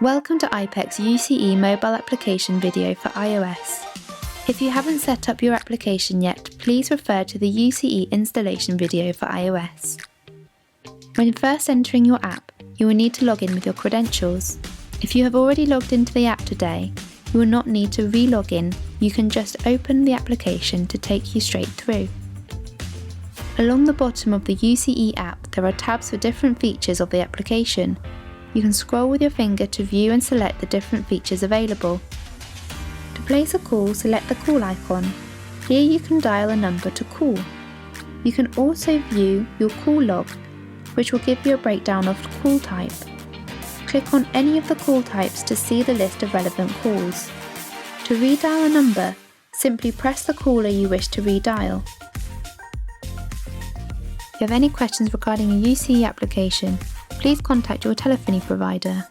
Welcome to iPEC's UCE mobile application video for iOS. If you haven't set up your application yet, please refer to the UCE installation video for iOS. When first entering your app, you will need to log in with your credentials. If you have already logged into the app today, you will not need to re-log in. You can just open the application to take you straight through. Along the bottom of the UCE app, there are tabs for different features of the application. You can scroll with your finger to view and select the different features available. To place a call, select the call icon. Here you can dial a number to call. You can also view your call log, which will give you a breakdown of call type. Click on any of the call types to see the list of relevant calls. To redial a number, simply press the caller you wish to redial. If you have any questions regarding a UCE application, please contact your telephony provider.